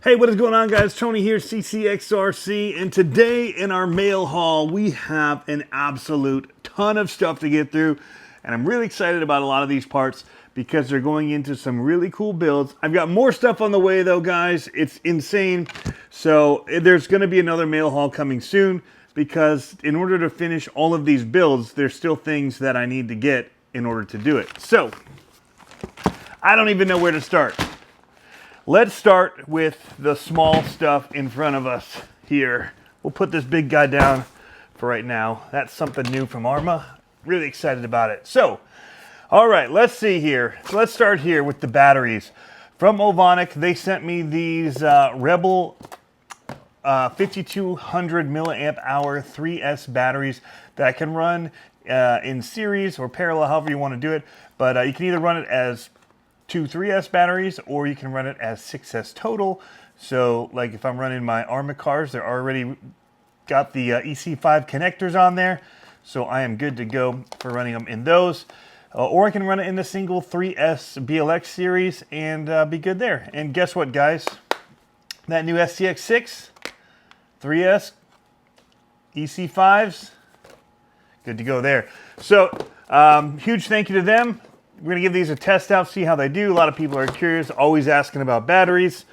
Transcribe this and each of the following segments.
Hey, what is going on, guys? Tony here, CCxRC, and today in our mail haul, we have an absolute ton of stuff to get through, and I'm really excited about a lot of these parts because they're going into some really cool builds. I've got more stuff on the way, though, guys. It's insane. So there's going to be another mail haul coming soon because in order to finish all of these builds, there's still things that I need to get in order to do it. So I don't even know where to start. Let's start with the small stuff in front of us here. We'll put this big guy down for right now. That's something new from Arma. Really excited about it. So, all right, let's see here. So let's start here with the batteries. From Movonik, they sent me these Rebel 5200 milliamp hour 3S batteries that I can run in series or parallel, however you want to do it. But you can either run it as two 3S batteries, or you can run it as 6S total. So like if I'm running my Arma cars, they're already got the EC5 connectors on there. So I am good to go for running them in those. Or I can run it in the single 3S BLX series and be good there. And guess what, guys? That new STX6, 3S, EC5s, good to go there. So huge thank you to them. We're going to give these a test out, see how they do. A lot of people are curious, always asking about batteries.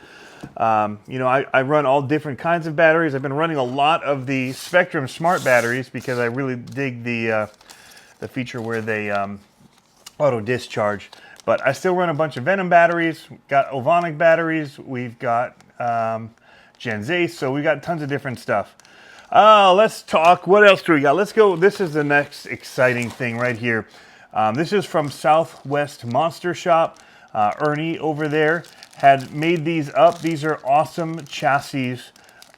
You know, I run all different kinds of batteries. I've been running a lot of the Spectrum Smart batteries because I really dig the feature where they auto discharge. But I still run a bunch of Venom batteries. Got Movonik batteries. We've got Gen's Ace. So we've got tons of different stuff. Let's talk. What else do we got? Let's go. This is the next exciting thing right here. This is from Southwest Monster Shop. Ernie over there had made these up. These are awesome chassis,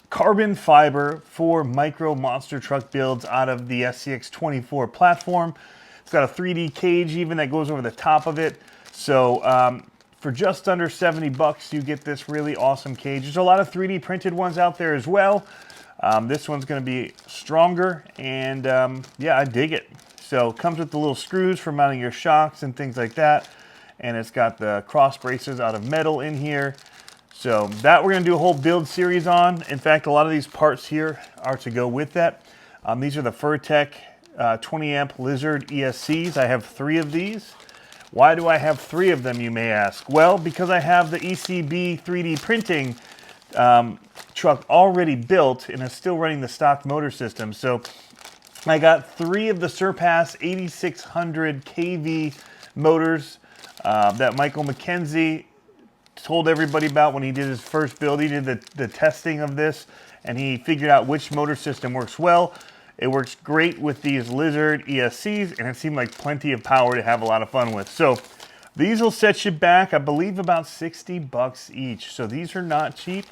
carbon fiber for micro monster truck builds out of the SCX24 platform. It's got a 3D cage even that goes over the top of it. So for just under 70 bucks, you get this really awesome cage. There's a lot of 3D printed ones out there as well. This one's going to be stronger, and yeah, I dig it. So it comes with the little screws for mounting your shocks and things like that. And it's got the cross braces out of metal in here. So that we're going to do a whole build series on. In fact, a lot of these parts here are to go with that. These are the Furtech 20 amp Lizard ESCs. I have 3 of these. Why do I have 3 of them, you may ask? Well, because I have the ECB 3D printing truck already built and is still running the stock motor system. So I got 3 of the Surpass 8600 kV motors that Michael McKenzie told everybody about when he did his first build. He did the testing of this, and he figured out which motor system works well. It works great with these Lizard ESCs, and it seemed like plenty of power to have a lot of fun with. So these will set you back, I believe, about 60 bucks each. So these are not cheap.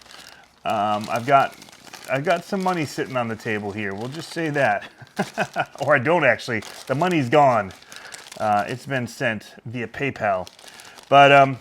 I've got some money sitting on the table here. We'll just say that. Or I don't actually. The money's gone. It's been sent via PayPal. But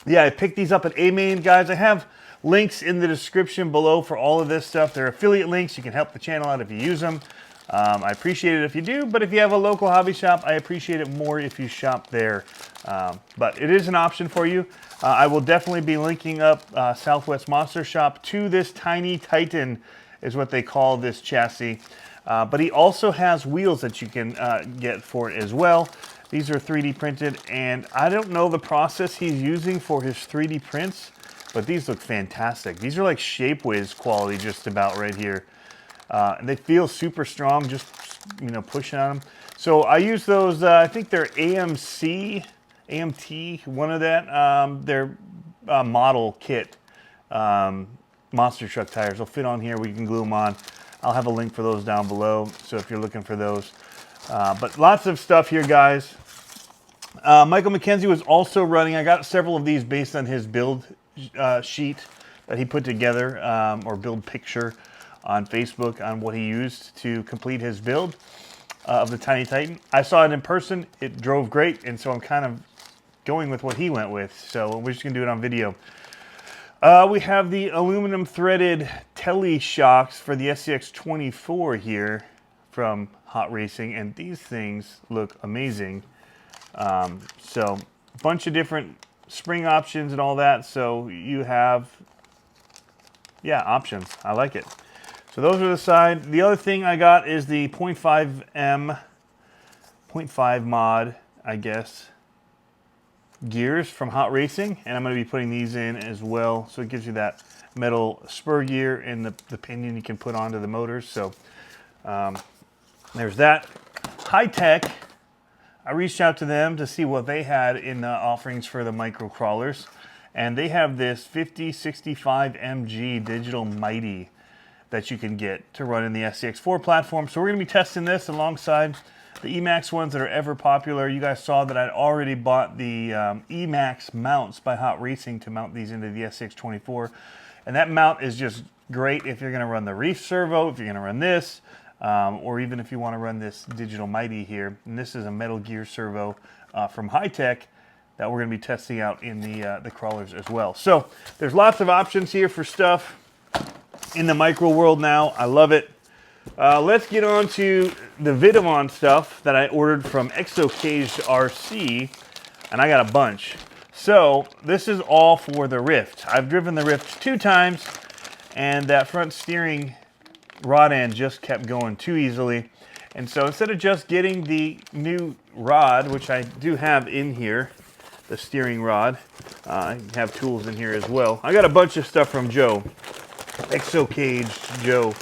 yeah, I picked these up at A-Main, guys. I have links in the description below for all of this stuff. They're affiliate links. You can help the channel out if you use them. I appreciate it if you do, but if you have a local hobby shop, I appreciate it more if you shop there. But it is an option for you. I will definitely be linking up Southwest Monster Shop to this Tiny Titan, is what they call this chassis. But he also has wheels that you can get for it as well. These are 3D printed, and I don't know the process he's using for his 3D prints, but these look fantastic. These are like Shape Whiz quality just about right here. And they feel super strong, just, you know, pushing on them. So I use those, I think they're AMT, one of that, their model kit monster truck tires. They'll fit on here, we can glue them on. I'll have a link for those down below, so if you're looking for those. But lots of stuff here, guys. Michael McKenzie was also running, I got several of these based on his build sheet that he put together, or build picture on Facebook on what he used to complete his build of the Tiny Titan. I saw it in person, it drove great, and so I'm kind of going with what he went with. So we're just gonna do it on video. We have the aluminum threaded Tele shocks for the SCX24 here from Hot Racing, and these things look amazing. So a bunch of different spring options and all that. So you have yeah, options. I like it. So those are the side. The other thing I got is the 0.5 mod, I guess, gears from Hot Racing, and I'm going to be putting these in as well. So it gives you that metal spur gear and the pinion you can put onto the motors. So there's that. High Tech, I reached out to them to see what they had in the offerings for the micro crawlers, and they have this 5065 MG digital mighty that you can get to run in the SCX4 platform. So we're going to be testing this alongside the Emax ones that are ever popular. You guys saw that I'd already bought the Emax mounts by Hot Racing to mount these into the SCX24. And that mount is just great if you're going to run the Ryft servo, if you're going to run this, or even if you want to run this digital mighty here. And this is a Metal Gear servo from High Tech that we're going to be testing out in the crawlers as well. So there's lots of options here for stuff in the micro world now. I love it. Let's get on to the Vitavon stuff that I ordered from EXOCAGED, and I got a bunch. So this is all for the Ryft. I've driven the Ryft 2 times, and that front steering rod end just kept going too easily. And so instead of just getting the new rod, which I do have in here, the steering rod, I have tools in here as well. I got a bunch of stuff from Joe, EXOCAGED Joe.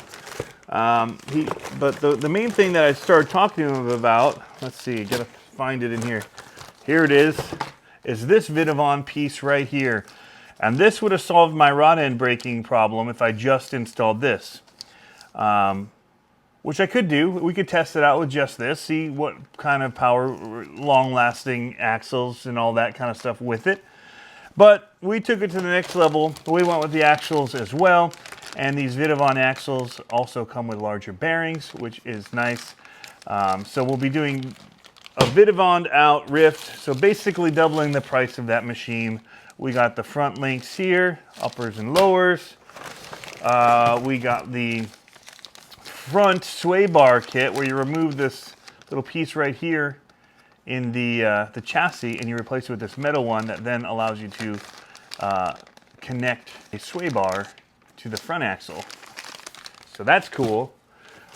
But the main thing that I started talking to him about, let's see, gotta find it in here. Here it is this Vitavon piece right here. And this would have solved my rod end braking problem if I just installed this. Which I could do. We could test it out with just this, see what kind of power, long-lasting axles and all that kind of stuff with it. But we took it to the next level. We went with the axles as well. And these Vitavon axles also come with larger bearings, which is nice. So we'll be doing a Vitavon out Ryft, so basically doubling the price of that machine. We got the front links here, uppers and lowers. We got the front sway bar kit where you remove this little piece right here in the chassis and you replace it with this metal one that then allows you to connect a sway bar to the front axle. So that's cool.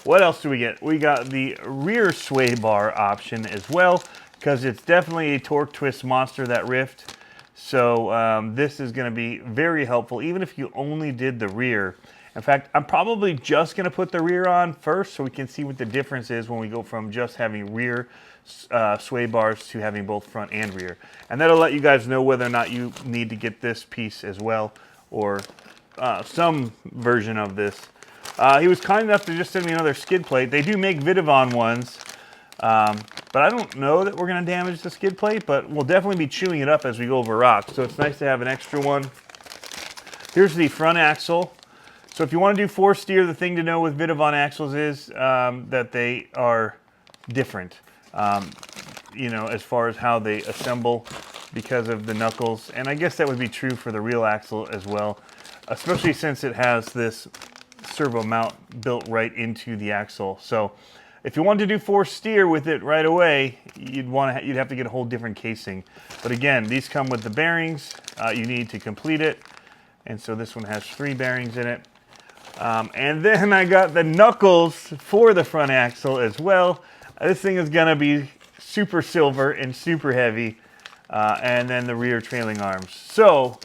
What else do we get? We got the rear sway bar option as well, because it's definitely a torque twist monster, that Ryft. So this is going to be very helpful, even if you only did the rear. In fact, I'm probably just going to put the rear on first so we can see what the difference is when we go from just having rear sway bars to having both front and rear. And that'll let you guys know whether or not you need to get this piece as well, or some version of this. He was kind enough to just send me another skid plate. They do make Vitavon ones, but I don't know that we're going to damage the skid plate, but we'll definitely be chewing it up as we go over rocks. So it's nice to have an extra one. Here's the front axle. So if you want to do 4-steer, the thing to know with Vitavon axles is that they are different, you know, as far as how they assemble because of the knuckles. And I guess that would be true for the real axle as well, especially since it has this servo mount built right into the axle. So if you wanted to do 4-steer with it right away, you'd have to get a whole different casing. But again, these come with the bearings you need to complete it. And so this one has 3 bearings in it. And then I got the knuckles for the front axle as well. This thing is gonna be super silver and super heavy. And then the rear trailing arms. So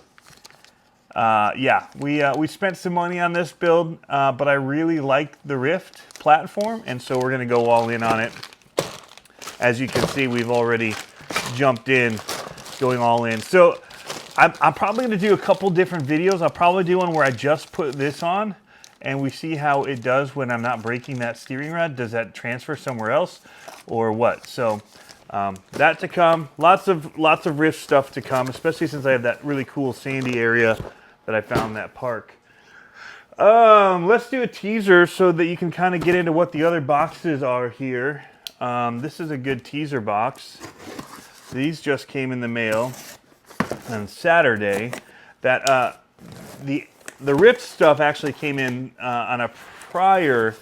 yeah, we spent some money on this build, but I really like the Ryft platform, and so we're gonna go all in on it. As you can see, we've already jumped in, going all in. So I'm probably gonna do a couple different videos. I'll probably do one where I just put this on, and we see how it does when I'm not breaking that steering rod. Does that transfer somewhere else, or what? So that to come. Lots of Ryft stuff to come, especially since I have that really cool sandy area that I found in that park. Let's do a teaser so that you can kind of get into what the other boxes are here. This is a good teaser box. These just came in the mail on Saturday. That the Ryft stuff actually came in on a prior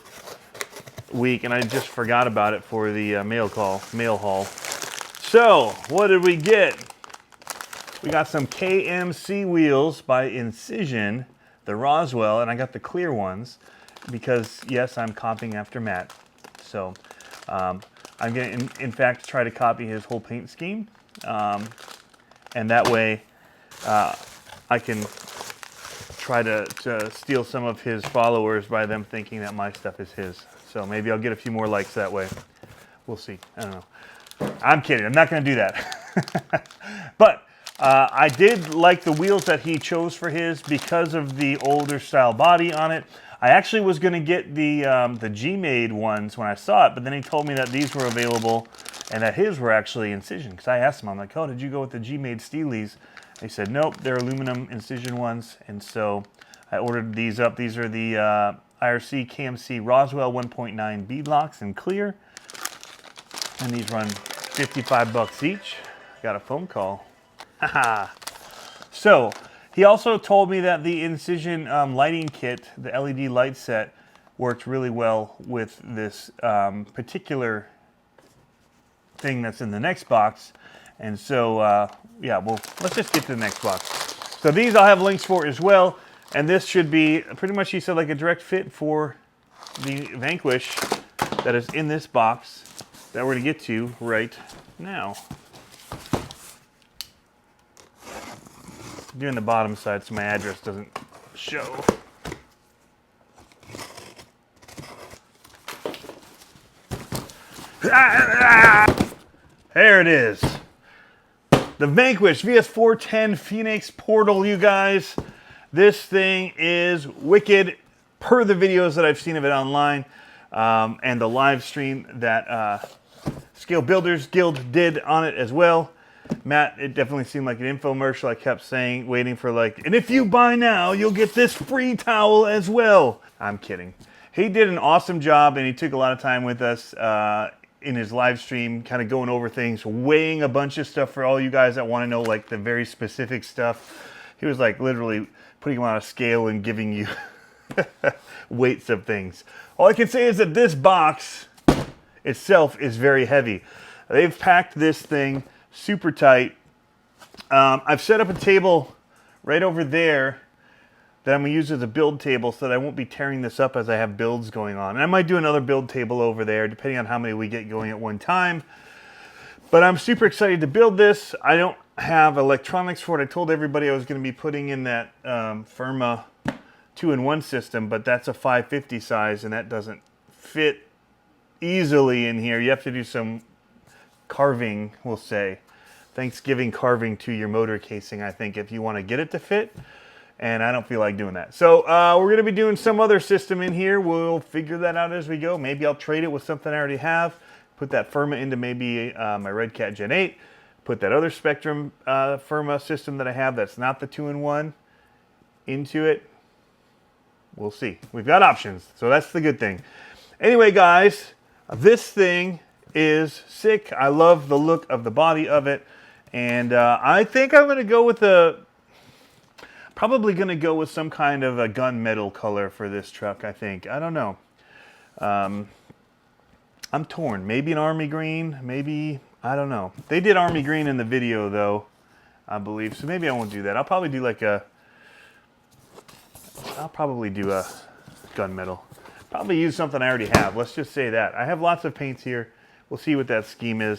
week, and I just forgot about it for the mail haul. So what did we get? We got some KMC wheels by Incision. the Roswell, and I got the clear ones because, yes, I'm copying after Matt. So I'm going to, in fact, try to copy his whole paint scheme. And that way I can try to steal some of his followers by them thinking that my stuff is his. So maybe I'll get a few more likes that way. We'll see. I don't know. I'm kidding. I'm not going to do that. But I did like the wheels that he chose for his because of the older style body on it. I actually was going to get the G-made ones when I saw it, but then he told me that these were available and that his were actually Incision. Because I asked him, I'm like, oh, did you go with the G-made Steelies? He said, nope, they're aluminum Incision ones. And so I ordered these up. These are the IRC KMC Roswell 1.9 beadlocks in clear. And these run 55 bucks each. Got a phone call. Haha. So he also told me that the Incision lighting kit, the LED light set, worked really well with this particular thing that's in the next box. And so, yeah, well, let's just get to the next box. So these I'll have links for as well. And this should be pretty much, he said, like a direct fit for the Vanquish that is in this box that we're going to get to right now. I'm doing the bottom side so my address doesn't show. There it is. The Vanquish VS410 Phoenix Portal, you guys. This thing is wicked per the videos that I've seen of it online and the live stream that Scale Builders Guild did on it as well. Matt, it definitely seemed like an infomercial. I kept saying, waiting for like, and if you buy now, you'll get this free towel as well. I'm kidding. He did an awesome job, and he took a lot of time with us in his live stream, kind of going over things, weighing a bunch of stuff for all you guys that want to know like the very specific stuff. He was like literally putting them on a scale and giving you weights of things. All I can say is that this box itself is very heavy. They've packed this thing super tight. I've set up a table right over there that I'm going to use as a build table so that I won't be tearing this up as I have builds going on. And I might do another build table over there depending on how many we get going at one time. But I'm super excited to build this. I don't have electronics for it. I told everybody I was going to be putting in that Firma 2-in-1 system, but that's a 550 size and that doesn't fit easily in here. You have to do some carving, we'll say. Thanksgiving carving to your motor casing, I think, if you want to get it to fit. And I don't feel like doing that. So we're going to be doing some other system in here. We'll figure that out as we go. Maybe I'll trade it with something I already have. Put that Firma into maybe my Red Cat Gen 8. Put that other Spectrum Firma system that I have that's not the 2-in-1 into it. We'll see. We've got options. So that's the good thing. Anyway, guys, this thing is sick. I love the look of the body of it. And I think I'm going to go with probably going to go with some kind of a gunmetal color for this truck, I think. I don't know. I'm torn. Maybe an army green. Maybe, I don't know. They did army green in the video, though, I believe. So maybe I won't do that. I'll probably do like a gunmetal. Probably use something I already have. Let's just say that. I have lots of paints here. We'll see what that scheme is.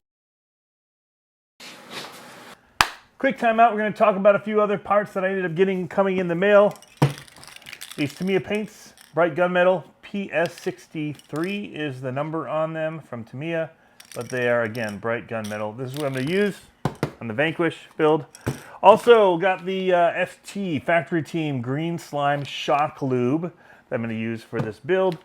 Quick time out. We're going to talk about a few other parts that I ended up getting coming in the mail. These Tamiya paints, bright gunmetal. PS63 is the number on them from Tamiya, but they are, again, bright gunmetal. This is what I'm going to use on the Vanquish build. Also got the FT Factory Team Green Slime Shock Lube that I'm going to use for this build.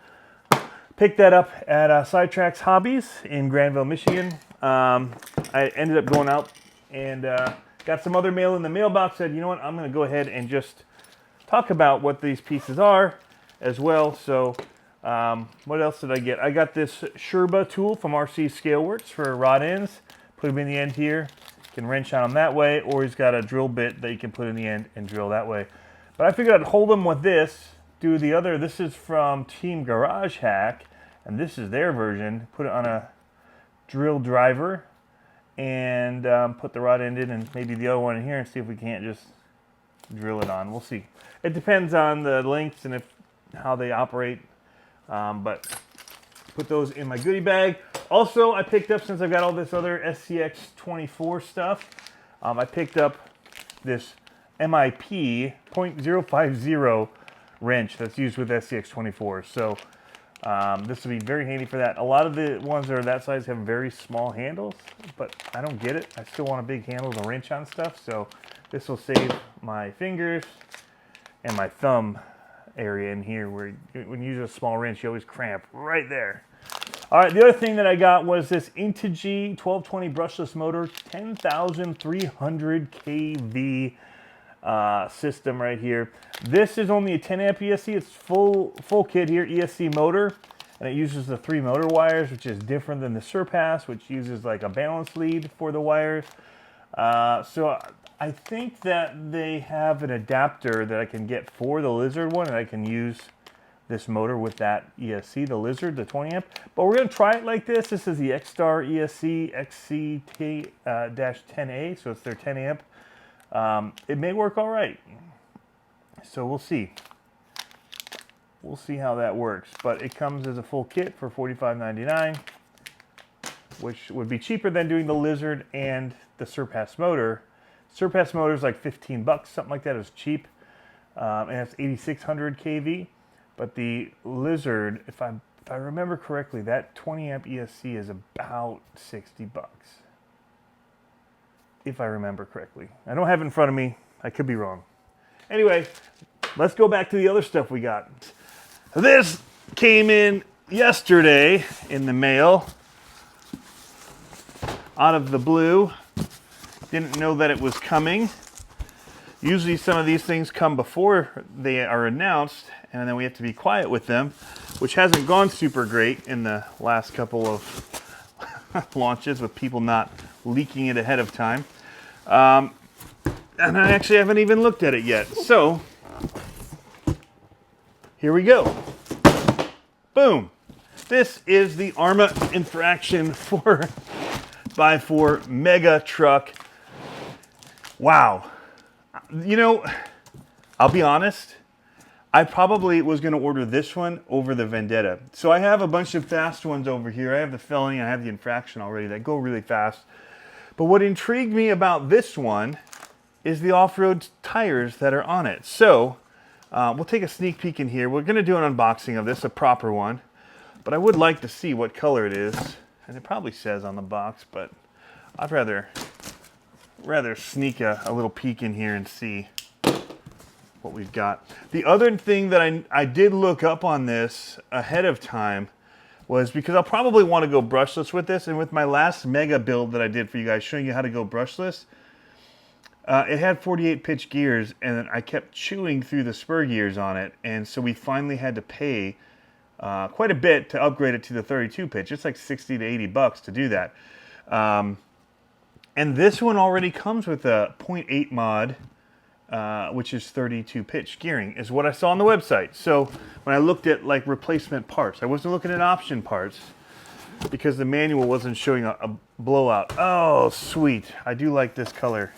Picked that up at Sidetracks Hobbies in Granville, Michigan. I ended up going out and got some other mail in the mailbox. Said, you know what, I'm going to go ahead and just talk about what these pieces are as well. So what else did I get? I got this Sherba tool from RC Scaleworks for rod ends. Put them in the end here. You can wrench on them that way, or he's got a drill bit that you can put in the end and drill that way. But I figured I'd hold them with this. Do the other. This is from Team Garage Hack, and this is their version. Put it on a drill driver and put the rod end in, and maybe the other one in here, and see if we can't just drill it on. We'll see. It depends on the lengths and how they operate. But put those in my goodie bag. Also, I picked up, since I've got all this other SCX24 stuff, I picked up this MIP .050 wrench that's used with SCX24. So this will be very handy for that. A lot of the ones that are that size have very small handles, but I don't get it. I still want a big handle to wrench on stuff, so this will save my fingers and my thumb area in here, where when you use a small wrench, you always cramp right there. All right, the other thing that I got was this Incision 1220 brushless motor, 10,300 kV system right here. This is only a 10 amp ESC. It's full kit here, ESC motor, and it uses the 3 motor wires, which is different than the Surpass, which uses like a balance lead for the wires. So I think that they have an adapter that I can get for the Lizard one, and I can use this motor with that ESC, the Lizard, the 20 amp. But we're going to try it like this. This is the X-Star ESC XC-10A, so it's their 10 amp. It may work all right. So we'll see. We'll see how that works. But it comes as a full kit for $45.99, which would be cheaper than doing the Lizard and the Surpass motor. Surpass motor is like 15 bucks, something like that. It's cheap, and it's 8,600 kV. But the Lizard, if I remember correctly, that 20 amp ESC is about 60 bucks. If I remember correctly. I don't have it in front of me. I could be wrong. Anyway, let's go back to the other stuff we got. This came in yesterday in the mail, out of the blue. Didn't know that it was coming. Usually some of these things come before they are announced, and then we have to be quiet with them, which hasn't gone super great in the last couple of launches, with people not leaking it ahead of time. And I actually haven't even looked at it yet. So here we go. Boom. This is the ARMA Infraction 4x4 Mega Truck. Wow. You know, I'll be honest, I probably was going to order this one over the Vendetta. So I have a bunch of fast ones over here. I have the Felony, I have the Infraction already that go really fast. But what intrigued me about this one is the off-road tires that are on it. So we'll take a sneak peek in here. We're going to do an unboxing of this, a proper one. But I would like to see what color it is. And it probably says on the box, but I'd rather sneak a little peek in here and see what we've got. The other thing that I did look up on this ahead of time was because I'll probably want to go brushless with this, and with my last Mega build that I did for you guys showing you how to go brushless, it had 48 pitch gears, and I kept chewing through the spur gears on it, and so we finally had to pay quite a bit to upgrade it to the 32 pitch. It's like 60 to 80 bucks to do that. And this one already comes with a 0.8 mod, which is 32 pitch gearing, is what I saw on the website. So when I looked at like replacement parts, I wasn't looking at option parts because the manual wasn't showing a blowout. Oh, sweet. I do like this color.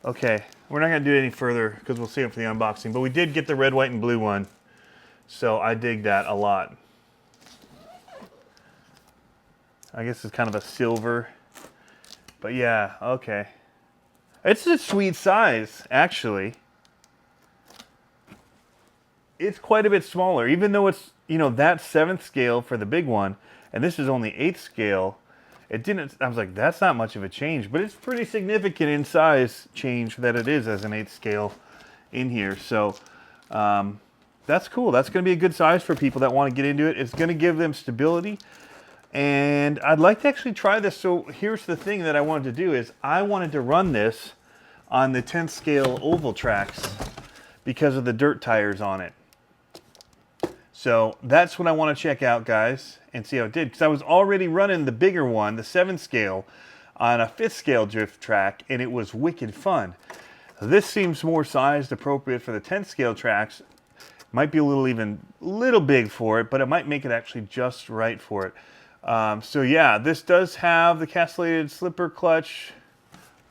Okay, we're not going to do it any further because we'll save it for the unboxing. But we did get the red, white, and blue one. So I dig that a lot. I guess it's kind of a silver. But yeah, okay. It's a sweet size, actually. It's quite a bit smaller, even though it's, you know, that 7th scale for the big one, and this is only 8th scale. It didn't, I was like, that's not much of a change, but it's pretty significant in size change that it is as an 8th scale in here. So that's cool. That's going to be a good size for people that want to get into it. It's going to give them stability. And I'd like to actually try this. So here's the thing that I wanted to do is I wanted to run this on the 10th scale oval tracks because of the dirt tires on it. So that's what I want to check out, guys, and see how it did. Because I was already running the bigger one, the 7th scale, on a 5th scale drift track, and it was wicked fun. This seems more sized appropriate for the 10th scale tracks. Might be a little big for it, but it might make it actually just right for it. So yeah, this does have the castellated slipper clutch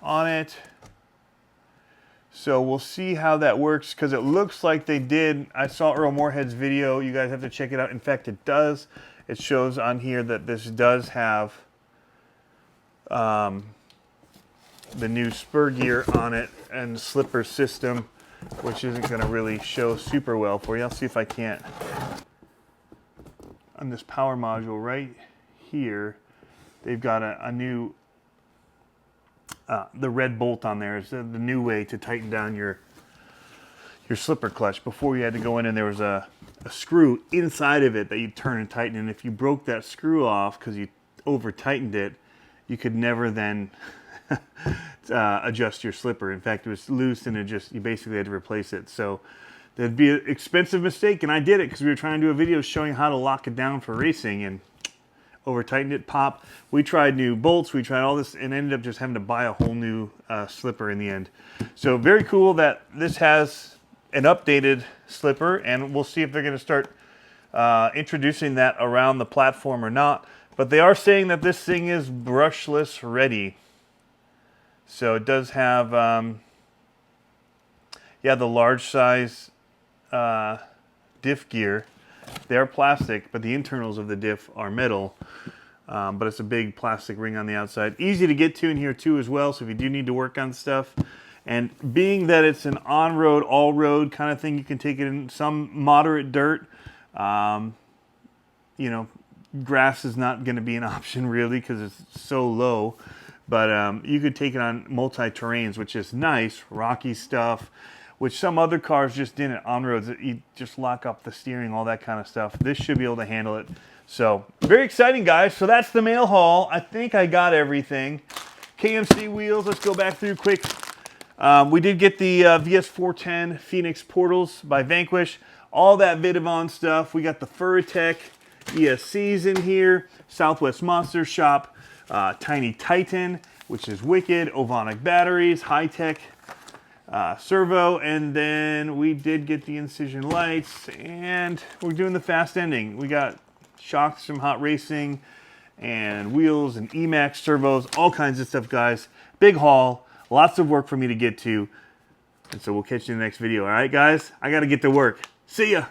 on it. So we'll see how that works, because it looks like they did. I saw Earl Moorhead's video. You guys have to check it out. In fact, it does. It shows on here that this does have the new spur gear on it and slipper system, which isn't going to really show super well for you. I'll see if I can't. On this power module right here, they've got a new, the red bolt on there is the new way to tighten down your slipper clutch. Before, you had to go in and there was a screw inside of it that you turn and tighten, and if you broke that screw off because you over tightened it, you could never then adjust your slipper. In fact, it was loose and you basically had to replace it. So that'd be an expensive mistake, and I did it because we were trying to do a video showing how to lock it down for racing, and over tightened it, pop. We tried new bolts, we tried all this, and ended up just having to buy a whole new slipper in the end. So very cool that this has an updated slipper, and we'll see if they're going to start introducing that around the platform or not. But they are saying that this thing is brushless ready. So it does have, yeah, the large size diff gear. They are plastic, but the internals of the diff are metal. But it's a big plastic ring on the outside. Easy to get to in here too as well, so if you do need to work on stuff. And being that it's an on-road, all-road kind of thing, you can take it in some moderate dirt. You know, grass is not going to be an option really because it's so low. But you could take it on multi-terrains, which is nice, rocky stuff, which some other cars just didn't on roads. You just lock up the steering, all that kind of stuff. This should be able to handle it. So very exciting, guys. So that's the mail haul. I think I got everything. KMC wheels, let's go back through quick. We did get the VS410 Phoenix portals by Vanquish. All that Vitavon stuff. We got the Furatech ESCs in here. Southwest Monster Shop. Tiny Titan, which is wicked. Movonik Batteries. High-tech servo. And then we did get the Incision lights. And we're doing the fast ending. We got shocks from Hot Racing. And wheels and Emax servos. All kinds of stuff, guys. Big haul. Lots of work for me to get to. And so we'll catch you in the next video. All right, guys? I got to get to work. See ya.